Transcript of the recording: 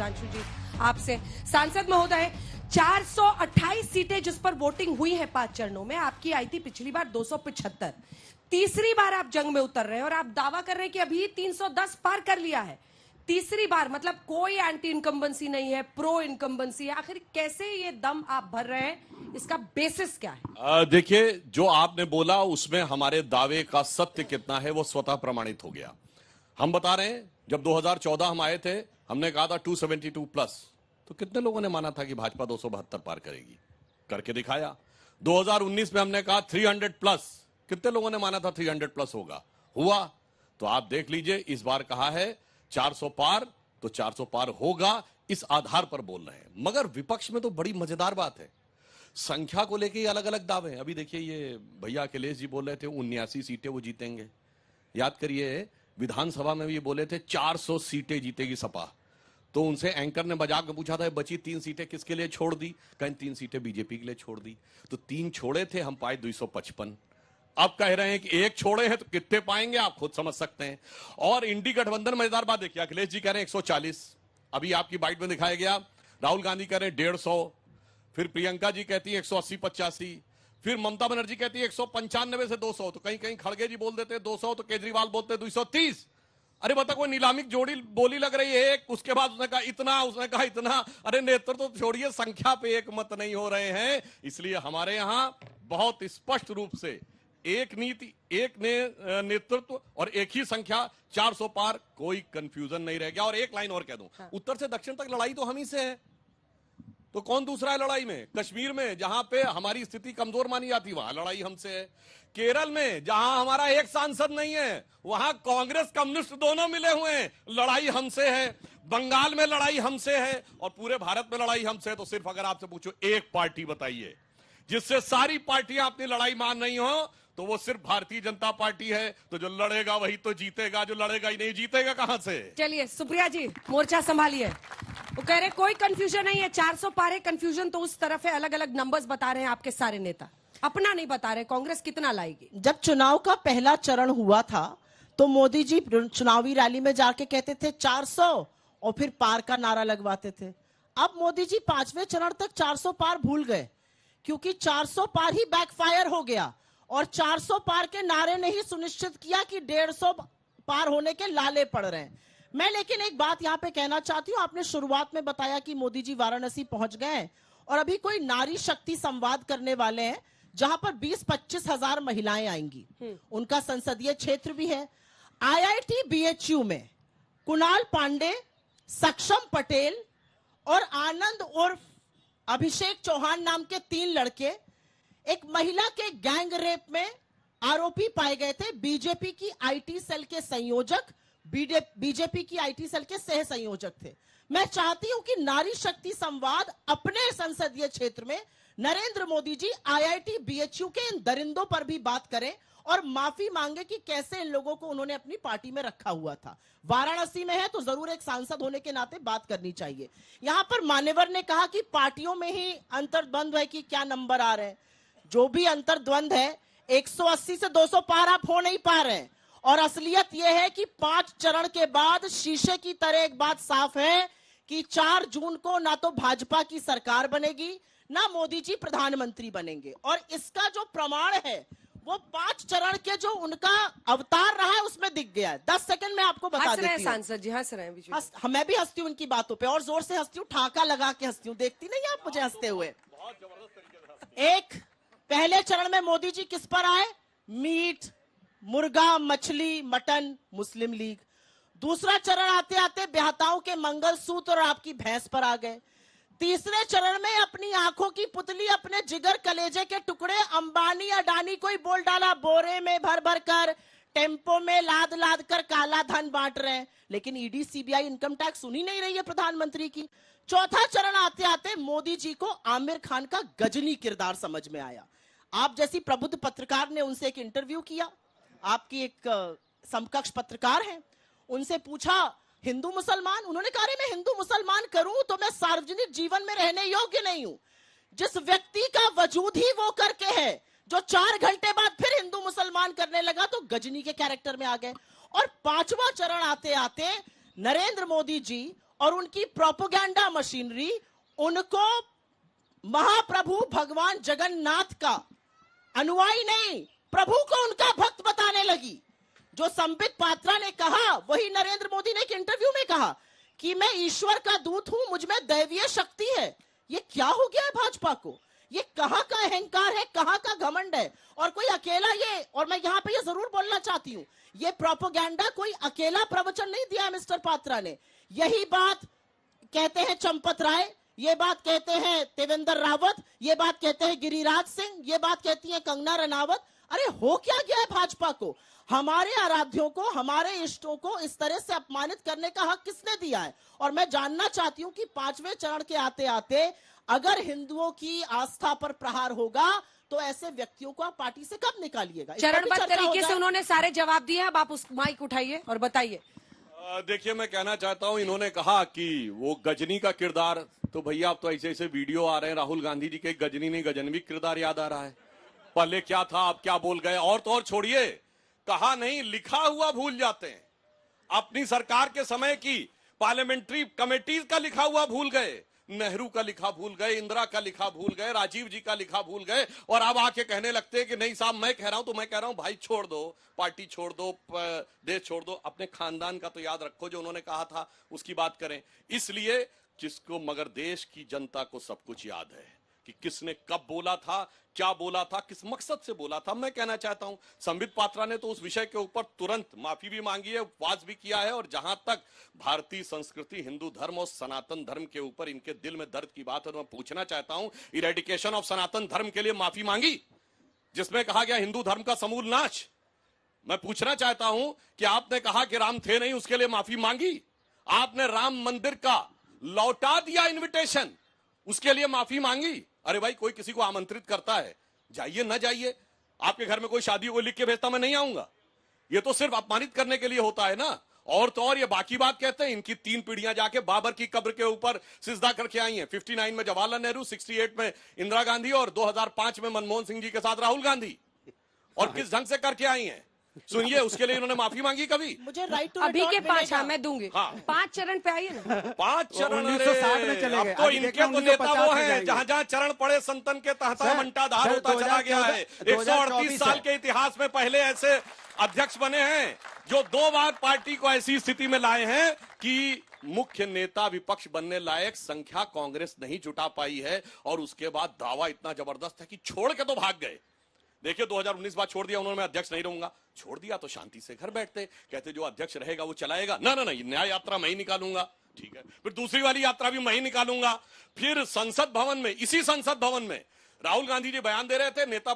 सुधांशु जी आपसे। सांसद महोदय, 428 सीटें जिस पर वोटिंग हुई है 5 चरणों में, आपकी आई थी पिछली बार 275। तीसरी बार आप जंग में उतर रहे हैं और आप दावा कर रहे हैं कि अभी 310 पार कर लिया है। तीसरी बार मतलब कोई एंटी इनकम्बेंसी नहीं है, प्रो इनकम्बेंसी है। आखिर कैसे ये दम आप भर रहे हैं, इसका बेसिस क्या है? देखिए, जो आपने बोला उसमें हमारे दावे का सत्य कितना है वो स्वतः प्रमाणित हो गया। हम बता रहे हैं, जब 2014 हम आए थे, हमने कहा था 272 प्लस, तो कितने लोगों ने माना था कि भाजपा 272 पार करेगी? करके दिखाया। 2019 में हमने कहा 300 प्लस, कितने लोगों ने माना था 300 प्लस होगा? हुआ। तो आप देख लीजिए, इस बार कहा है 400 पार, तो 400 पार होगा, इस आधार पर बोल रहे हैं। मगर विपक्ष में तो बड़ी मजेदार बात है, संख्या को लेके अलग अलग दावे हैं। अभी देखिए, ये भैया अखिलेश जी बोल रहे थे 79 सीटें वो जीतेंगे। याद करिए, विधानसभा में भी बोले थे 400 सीटें जीतेगी सपा। तो उनसे एंकर ने मजाक में पूछा था, बची 3 सीटें किसके लिए छोड़ दी? कहीं 3 सीटें बीजेपी के लिए छोड़ दी। तो 3 छोड़े थे, हम पाए 255। अब कह रहे हैं कि 1 छोड़े हैं, तो कितने पाएंगे आप खुद समझ सकते हैं। और इंडी गठबंधन, मजेदार बात देखिए, अखिलेश जी कह रहे हैं 140, अभी आपकी बाइट में दिखाया गया। राहुल गांधी कह रहे हैं 150, फिर प्रियंका जी कहती है 180-85, फिर ममता बनर्जी कहती है 195 से 200, तो कहीं कहीं खड़गे जी बोल देते हैं 200, तो केजरीवाल बोलते हैं 230। अरे बता, कोई नीलामिक जोड़ी बोली लग रही है एक, उसके बाद उसने कहा इतना, उसने कहा इतना। अरे नेतृत्व तो छोड़िए, संख्या पे एक मत नहीं हो रहे हैं। इसलिए हमारे यहां बहुत स्पष्ट रूप से एक नीति, एक नेतृत्व और एक ही संख्या, 400 पार, कोई कंफ्यूजन नहीं रह गया। और एक लाइन और कह दूं, उत्तर से दक्षिण तक लड़ाई तो हम ही से है, तो कौन दूसरा है लड़ाई में? कश्मीर में, जहां पे हमारी स्थिति कमजोर मानी जाती, वहां लड़ाई हमसे है। केरल में, जहां हमारा एक सांसद नहीं है, वहां कांग्रेस कम्युनिस्ट दोनों मिले हुए हैं, लड़ाई हमसे है। बंगाल में लड़ाई हमसे है, और पूरे भारत में लड़ाई हमसे है। तो सिर्फ अगर आपसे पूछो एक पार्टी बताइए जिससे सारी पार्टियां अपनी लड़ाई मान रही हो, तो वो सिर्फ भारतीय जनता पार्टी है। तो जो लड़ेगा वही तो जीतेगा, जो लड़ेगा ही नहीं, जीतेगा कहां से? चलिए सुप्रिया जी, मोर्चा संभालिए। वो कह रहे कोई कंफ्यूजन नहीं है, 400 पारे, कंफ्यूजन तो उस तरफ है। अलग अलग नंबर्स बता रहे हैं आपके सारे नेता, अपना नहीं बता रहे कांग्रेस कितना लाएगी। जब चुनाव का पहला चरण हुआ था, तो मोदी जी चुनावी रैली में जाके कहते थे 400 और फिर पार का नारा लगवाते थे। अब मोदी जी 5वें चरण तक 400 पार भूल गए, क्योंकि 400 पार ही बैकफायर हो गया, और 400 पार के नारे ने ही सुनिश्चित किया कि 150 पार होने के लाले पड़ रहे हैं। मैं लेकिन एक बात यहां पे कहना चाहती हूं, आपने शुरुआत में बताया कि मोदी जी वाराणसी पहुंच गए और अभी कोई नारी शक्ति संवाद करने वाले हैं, जहां पर 20-25 हजार महिलाएं आएंगी। उनका संसदीय क्षेत्र भी है। IIT BHU में कुणाल पांडे, सक्षम पटेल और आनंद उर्फ अभिषेक चौहान नाम के 3 लड़के एक महिला के गैंग रेप में आरोपी पाए गए थे। बीजेपी की IT सेल के संयोजक, बीजेपी की IT सेल के सह संयोजक थे। मैं चाहती हूं कि नारी शक्ति संवाद अपने संसदीय क्षेत्र में नरेंद्र मोदी जी IIT BHU के इन दरिंदों पर भी बात करें और माफी मांगे कि कैसे इन लोगों को उन्होंने अपनी पार्टी में रखा हुआ था। वाराणसी में है तो जरूर एक सांसद होने के नाते बात करनी चाहिए। यहां पर मान्यवर ने कहा कि पार्टियों में ही अंतर्द्वंद है कि क्या नंबर आ रहे हैं। जो भी अंतर्द्वंद है, 180 से 200 पार आप हो नहीं पा रहे हैं। और असलियत यह है कि 5 चरण के बाद शीशे की तरह एक बात साफ है कि 4 जून को ना तो भाजपा की सरकार बनेगी, ना मोदी जी प्रधानमंत्री बनेंगे। और इसका जो प्रमाण है वो 5 चरण के जो उनका अवतार रहा है उसमें दिख गया है। 10 सेकंड में आपको बता देती हूँ। सांसद जी हंस रहे हैं, मैं भी हंसती हूँ उनकी बातों पे, और जोर से हंसती हूँ, ठाका लगा के हंसती हूँ। देखती नहीं आप मुझे हंसते हुए? एक पहले चरण में मोदी जी किस पर आए? मीट, मुर्गा, मछली, मटन, मुस्लिम लीग। दूसरा चरण आते आते ब्याहताओं के मंगलसूत्र और आपकी भैंस पर आ गए। तीसरे चरण में अपनी आंखों की पुतली, अपने जिगर कलेजे के टुकड़े अंबानी अडानी को ही बोल डाला, बोरे में भर भर कर, टेम्पो में लाद लाद कर काला धन बांट रहे हैं। लेकिन ईडी, सीबीआई, इनकम टैक्स सुनी नहीं रही है प्रधानमंत्री की। चौथा चरण आते आते मोदी जी को आमिर खान का गजनी किरदार समझ में आया। आप जैसी प्रबुद्ध पत्रकार ने उनसे एक इंटरव्यू किया, आपकी एक समकक्ष पत्रकार हैं, उनसे पूछा हिंदू मुसलमान, उन्होंने कहा मैं हिंदू मुसलमान करूं तो मैं सार्वजनिक जीवन में रहने योग्य नहीं हूं। जिस व्यक्ति का वजूद ही वो करके है, जो 4 घंटे बाद फिर हिंदू मुसलमान करने लगा, तो गजनी के कैरेक्टर में आ गए। और 5वां चरण आते आते नरेंद्र मोदी जी और उनकी प्रोपोगेंडा मशीनरी उनको महाप्रभु भगवान जगन्नाथ का अनुयायी नहीं, प्रभु को उनका भक्त बताने लगी। जो संबित पात्रा ने कहा वही नरेंद्र मोदी ने एक इंटरव्यू में कहा कि मैं ईश्वर का दूत हूं, मुझ में दैवीय शक्ति है। ये क्या हो गया है भाजपा को? ये कहां का अहंकार है, कहां का घमंड है? और कोई अकेला ये, और मैं यहां पे ये जरूर बोलना चाहती हूं, ये प्रोपोगेंडा कोई अकेला प्रवचन नहीं दिया मिस्टर पात्रा ने। यही बात कहते हैं चंपत राय, ये बात कहते हैं देवेंद्र रावत, ये बात कहते हैं गिरिराज सिंह, ये बात कहती है कंगना रनावत। अरे हो क्या गया है भाजपा को? हमारे आराध्यों को, हमारे इष्टों को इस तरह से अपमानित करने का हक किसने दिया है? और मैं जानना चाहती हूं कि 5वें चरण के आते आते अगर हिंदुओं की आस्था पर प्रहार होगा तो ऐसे व्यक्तियों को आप पार्टी से कब निकालिएगा? इस पर भी चरणबद्ध चर्चा हो तरीके से जाए। उन्होंने सारे जवाब दिए। अब आप उस माइक उठाइए और बताइए। देखिए, मैं कहना चाहता हूं, इन्होंने कहा कि वो गजनी का किरदार, तो भैया अब तो ऐसे ऐसे वीडियो आ रहे हैं राहुल गांधी जी के, गजनी नहीं गजनवी किरदार याद आ रहा है। पहले क्या था, आप क्या बोल गए? और तो और छोड़िए, कहा नहीं लिखा हुआ भूल जाते हैं। अपनी सरकार के समय की पार्लियामेंट्री कमेटी का लिखा हुआ भूल गए, नेहरू का लिखा भूल गए, इंदिरा का लिखा भूल गए, राजीव जी का लिखा भूल गए, और अब आके कहने लगते हैं कि नहीं साहब मैं कह रहा हूं तो मैं कह रहा हूं भाई छोड़ दो, पार्टी छोड़ दो, देश छोड़ दो, अपने खानदान का तो याद रखो, जो उन्होंने कहा था उसकी बात करें। इसलिए जिसको, मगर देश की जनता को सब कुछ याद है कि किसने कब बोला था, क्या बोला था, किस मकसद से बोला था। मैं कहना चाहता हूं, संबित पात्रा ने तो उस विषय के ऊपर तुरंत माफी भी मांगी है, उपवास भी किया है, और जहां तक भारतीय संस्कृति, हिंदू धर्म और सनातन धर्म के ऊपर इनके दिल में दर्द की बात है, तो मैं पूछना चाहता हूं, इरेडिकेशन ऑफ सनातन धर्म के लिए माफी मांगी जिसमें कहा गया हिंदू धर्म का समूल नाश? मैं पूछना चाहता हूं कि आपने कहा कि राम थे नहीं, उसके लिए माफी मांगी? आपने राम मंदिर का लौटा दिया इन्विटेशन, उसके लिए माफी मांगी? अरे भाई, कोई किसी को आमंत्रित करता है, जाइए ना जाइए, आपके घर में कोई शादी को लिख के भेजता मैं नहीं आऊंगा, ये तो सिर्फ अपमानित करने के लिए होता है ना। और तो और ये बाकी बात कहते हैं, इनकी 3 पीढ़ियां जाके बाबर की कब्र के ऊपर सिजदा करके आई हैं। 59 में जवाहरलाल नेहरू, 68 में इंदिरा गांधी और 2005 में मनमोहन सिंह जी के साथ राहुल गांधी, और किस ढंग से करके आई हैं सुनिए। उसके लिए इन्होंने माफी मांगी कभी? मुझे राइट टू अभी के 5, हाँ मैं दूंगी। हाँ। 5 चरण पे आइए ना। 5 चरण, 1960 में चले अब गए। तो अभी इनके देखना तो नेता 1950 वो में हैं जाएंगे। जहां जहां चरण पड़े संतन के तहता सर, मंटाधार सर, होता चला गया है। 138 साल है। के इतिहास में पहले ऐसे अध्यक्ष बने हैं जो 2 बार पार्टी को ऐसी स्थिति में लाए हैं कि मुख्य नेता विपक्ष बनने लायक संख्या कांग्रेस नहीं जुटा पाई है, और उसके बाद दावा इतना जबरदस्त है कि छोड़ के तो भाग गए। देखिए 2019 बाद छोड़ दिया उन्होंने, मैं अध्यक्ष नहीं रहूंगा। छोड़ दिया तो शांति से घर बैठते, कहते जो अध्यक्ष रहेगा वो चलाएगा। ना ना ना, न्याय यात्रा मैं ही निकालूंगा, ठीक है। फिर दूसरी वाली यात्रा भी मैं ही निकालूंगा। फिर संसद भवन में, इसी संसद भवन में राहुल गांधी जी बयान दे रहे थे, नेता